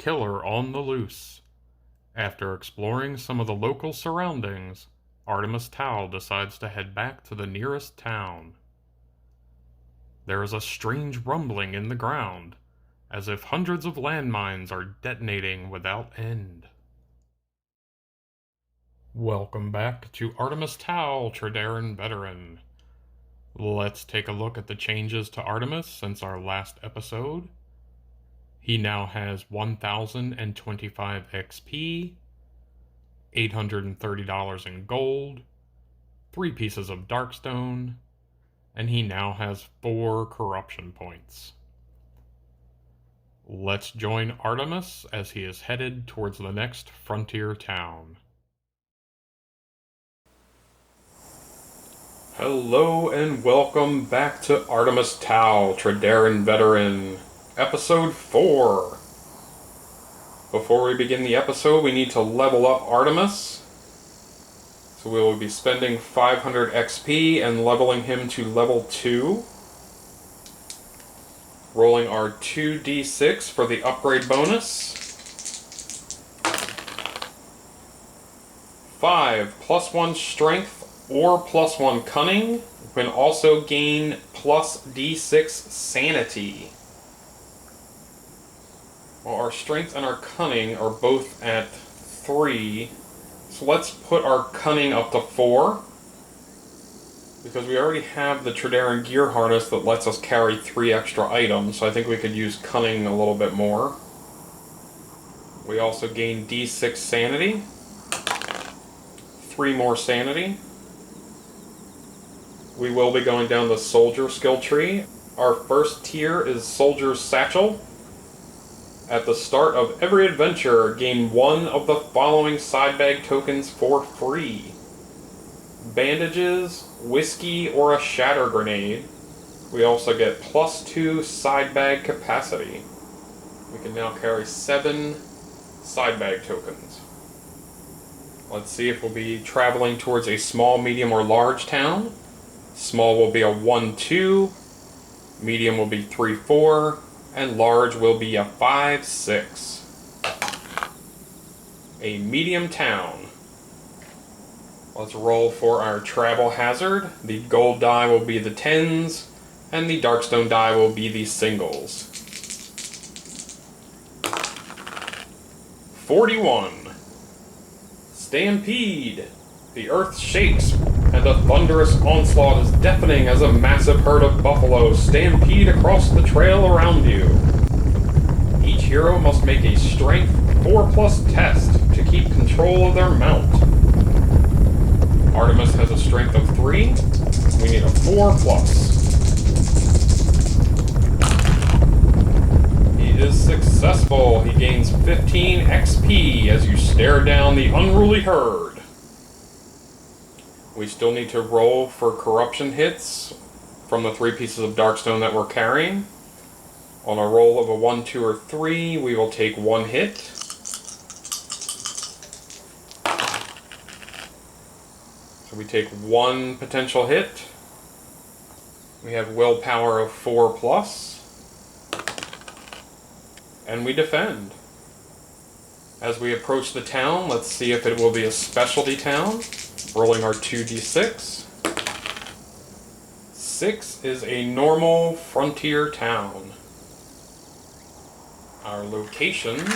killer on the loose. After exploring some of the local surroundings, Artemus Tau decides to head back to the nearest town. There is a strange rumbling in the ground, as if hundreds of landmines are detonating without end. Welcome back to Artemus Tau, Trederran veteran. Let's take a look at the changes to Artemus since our last episode. He now has 1,025 XP, $830 in gold, 3 pieces of darkstone, and he now has 4 corruption points. Let's join Artemus as he is headed towards the next frontier town. Hello and welcome back to Artemus Tau, Trederran veteran, episode 4. Before we begin the episode, we need to level up Artemus. So we will be spending 500 XP and leveling him to level 2. Rolling our 2d6 for the upgrade bonus. 5 plus 1 strength or plus 1 cunning. You can also gain plus d6 sanity. Well, our strength and our cunning are both at 3. So let's put our cunning up to 4. Because we already have the Trederran gear harness that lets us carry 3 extra items. So I think we could use cunning a little bit more. We also gain d6 sanity. 3 more sanity. We will be going down the soldier skill tree. Our first tier is Soldier's Satchel. At the start of every adventure, gain 1 of the following side bag tokens for free. Bandages, whiskey, or a shatter grenade. We also get plus 2 side bag capacity. We can now carry 7 side bag tokens. Let's see if we'll be traveling towards a small, medium, or large town. Small will be a 1-2, medium will be 3-4, and large will be a 5-6. A medium town. Let's roll for our travel hazard. The gold die will be the 10s, and the darkstone die will be the singles. 41. Stampede. The earth shakes, and a thunderous onslaught is deafening as a massive herd of buffalo stampede across the trail around you. Each hero must make a strength 4+ test to keep control of their mount. Artemus has a strength of 3. We need a 4+. He is successful. He gains 15 XP as you stare down the unruly herd. We still need to roll for corruption hits from the 3 pieces of darkstone that we're carrying. On a roll of a 1, 2, or 3, we will take 1 hit. So we take 1 potential hit. We have willpower of 4+. And we defend. As we approach the town, let's see if it will be a specialty town. Rolling our 2d6. 6 is a normal frontier town. Our locations.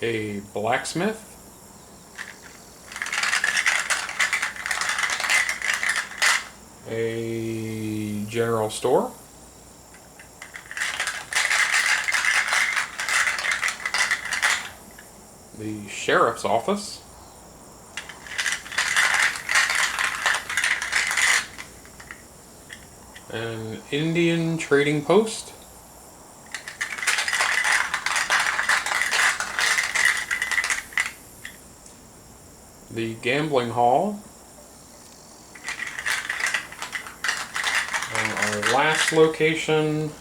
A blacksmith. A general store. The sheriff's office. An Indian trading post. The gambling hall. And our last location,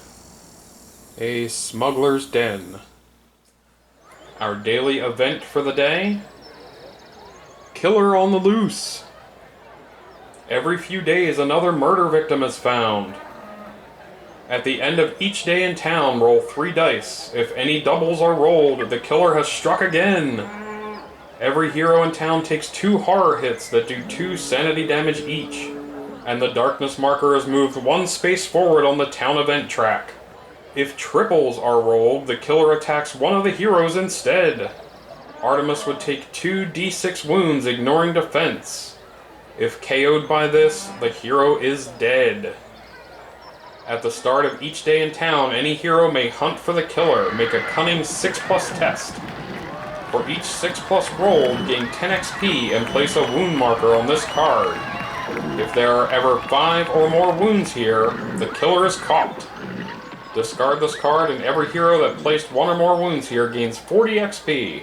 a smuggler's den. Our daily event for the day, killer on the loose. Every few days another murder victim is found. At the end of each day in town, roll 3 dice. If any doubles are rolled, the killer has struck again. Every hero in town takes 2 horror hits that do 2 sanity damage each, and the darkness marker is moved 1 space forward on the town event track. If triples are rolled, the killer attacks one of the heroes instead. Artemus would take 2 d6 wounds, ignoring defense. If KO'd by this, the hero is dead. At the start of each day in town, any hero may hunt for the killer. Make a cunning 6+ test. For each 6+ roll, gain 10 XP and place a wound marker on this card. If there are ever 5 or more wounds here, the killer is caught. Discard this card, and every hero that placed 1 or more wounds here gains 40 XP.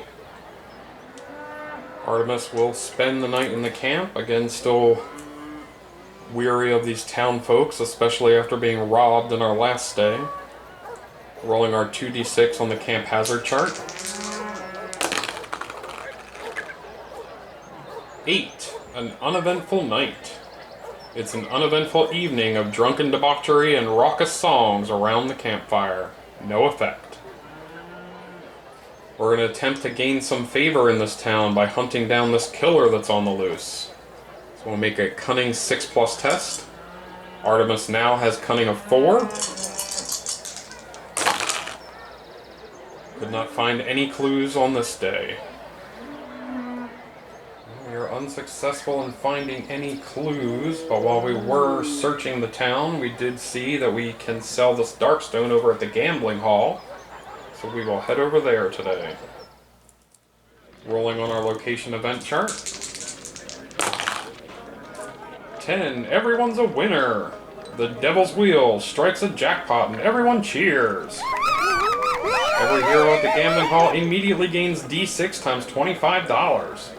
Artemus will spend the night in the camp, again still weary of these town folks, especially after being robbed in our last stay. Rolling our 2d6 on the camp hazard chart. 8. An uneventful night. It's an uneventful evening of drunken debauchery and raucous songs around the campfire. No effect. We're going to attempt to gain some favor in this town by hunting down this killer that's on the loose. So we'll make a cunning 6+ test. Artemus now has cunning of 4. Could not find any clues on this day. We are unsuccessful in finding any clues, but while we were searching the town, we did see that we can sell this Darkstone over at the gambling hall. So we will head over there today. Rolling on our location event chart. 10. Everyone's a winner. The Devil's Wheel strikes a jackpot and everyone cheers. Every hero at the gambling hall immediately gains D6 times $25.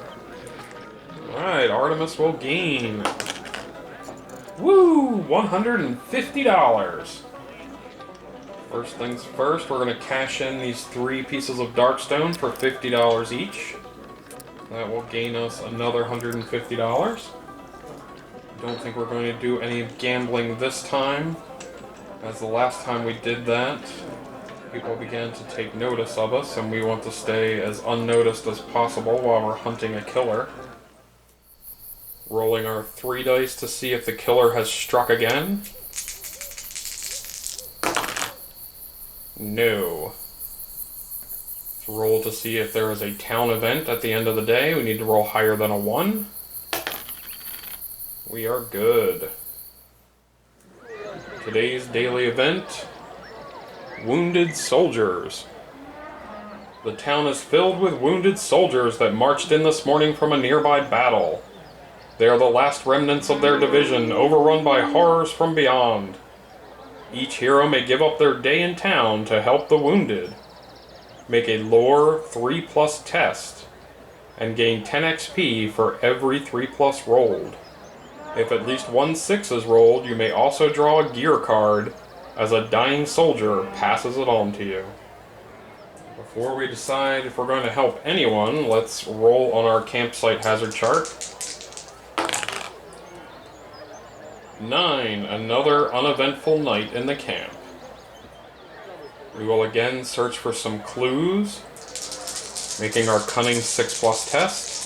Alright, Artemus will gain. Woo! $150. First things first, we're going to cash in these 3 pieces of Darkstone for $50 each. That will gain us another $150. Don't think we're going to do any gambling this time, as the last time we did that, people began to take notice of us, and we want to stay as unnoticed as possible while we're hunting a killer. Rolling our 3 dice to see if the killer has struck again. No. Let's roll to see if there is a town event at the end of the day. We need to roll higher than a 1. We are good. Today's daily event: Wounded Soldiers. The town is filled with wounded soldiers that marched in this morning from a nearby battle. They are the last remnants of their division, overrun by horrors from beyond. Each hero may give up their day in town to help the wounded. Make a lore 3+ test, and gain 10 XP for every 3+ rolled. If at least 1 6 is rolled, you may also draw a gear card, as a dying soldier passes it on to you. Before we decide if we're going to help anyone, let's roll on our campsite hazard chart. 9. Another uneventful night in the camp. We will again search for some clues, making our cunning 6+ test.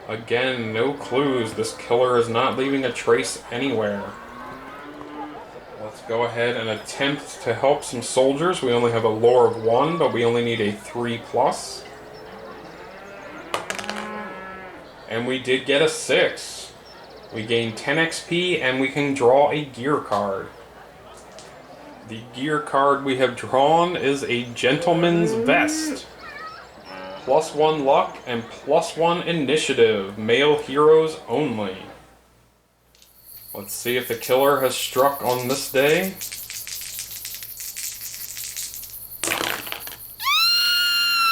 Again, no clues. This killer is not leaving a trace anywhere. Let's go ahead and attempt to help some soldiers. We only have a lore of 1, but we only need a 3+. And we did get a 6. We gain 10 XP and we can draw a gear card. The gear card we have drawn is a Gentleman's Vest. +1 luck and +1 initiative. Male heroes only. Let's see if the killer has struck on this day.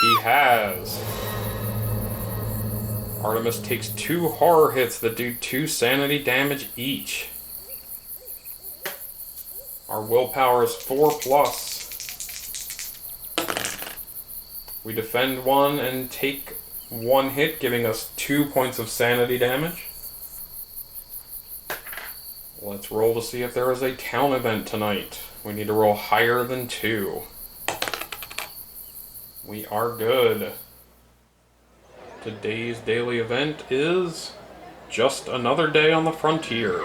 He has. Artemus takes 2 horror hits that do 2 sanity damage each. Our willpower is 4+. We defend 1 and take 1 hit, giving us 2 points of sanity damage. Let's roll to see if there is a town event tonight. We need to roll higher than 2. We are good. Today's daily event is just another day on the frontier.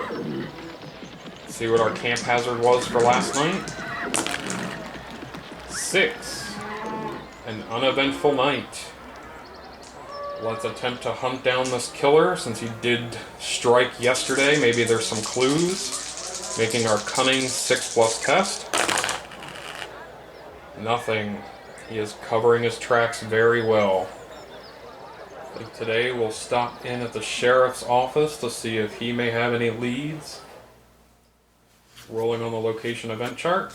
Let's see what our camp hazard was for last night. 6. An uneventful night. Let's attempt to hunt down this killer since he did strike yesterday. Maybe there's some clues. Making our cunning 6+ test. Nothing. He is covering his tracks very well. I think today we'll stop in at the sheriff's office to see if he may have any leads. Rolling on the location event chart.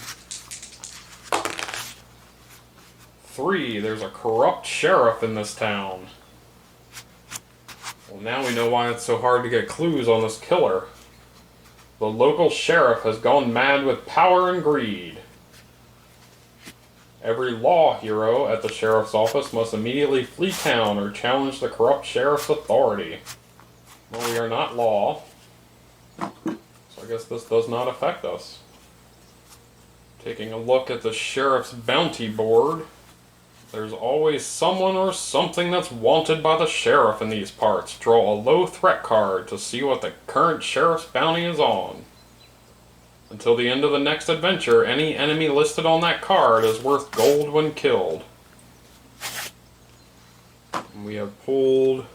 3. There's a corrupt sheriff in this town. Well, now we know why it's so hard to get clues on this killer. The local sheriff has gone mad with power and greed. Every law hero at the sheriff's office must immediately flee town or challenge the corrupt sheriff's authority. Well, we are not law, so I guess this does not affect us. Taking a look at the sheriff's bounty board. There's always someone or something that's wanted by the sheriff in these parts. Draw a low threat card to see what the current sheriff's bounty is on. Until the end of the next adventure, any enemy listed on that card is worth gold when killed. We have pulled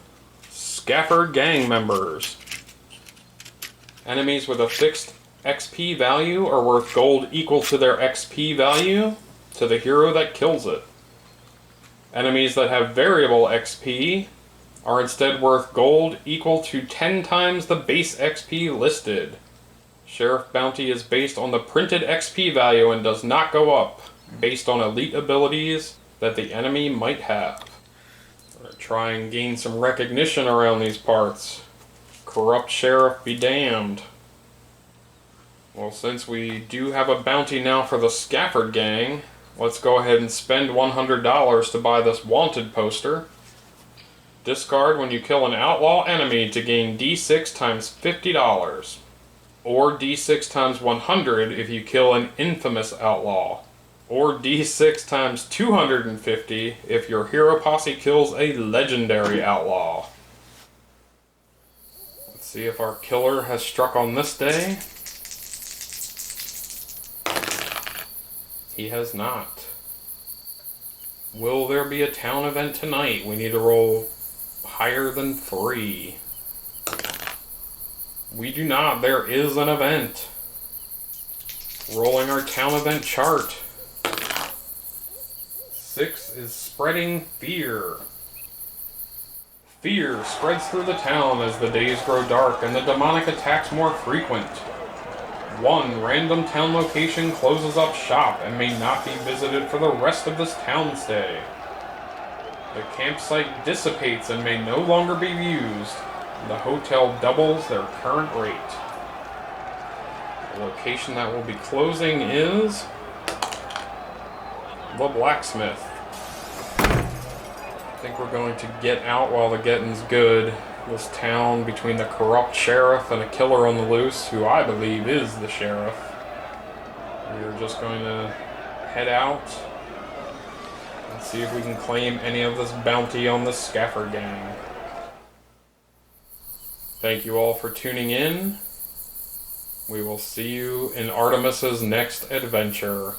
Scaffold gang members. Enemies with a fixed XP value are worth gold equal to their XP value to the hero that kills it. Enemies that have variable XP are instead worth gold equal to 10 times the base XP listed. Sheriff Bounty is based on the printed XP value and does not go up, based on elite abilities that the enemy might have. We're going to try and gain some recognition around these parts. Corrupt Sheriff be damned. Well, since we do have a bounty now for the Scaffold gang, let's go ahead and spend $100 to buy this wanted poster. Discard when you kill an outlaw enemy to gain D6 times $50. Or D6 times 100 if you kill an infamous outlaw. Or D6 times 250 if your hero posse kills a legendary outlaw. Let's see if our killer has struck on this day. He has not. Will there be a town event tonight? We need to roll higher than 3. We do not. There is an event. Rolling our town event chart. 6 is spreading fear. Fear spreads through the town as the days grow dark and the demonic attacks more frequent. 1 random town location closes up shop and may not be visited for the rest of this town stay. The campsite dissipates and may no longer be used. The hotel doubles their current rate. The location that will be closing is the blacksmith. I think we're going to get out while the getting's good. This town between the corrupt sheriff and a killer on the loose, who I believe is the sheriff. We're just going to head out and see if we can claim any of this bounty on the Scaffold gang. Thank you all for tuning in. We will see you in Artemis's next adventure.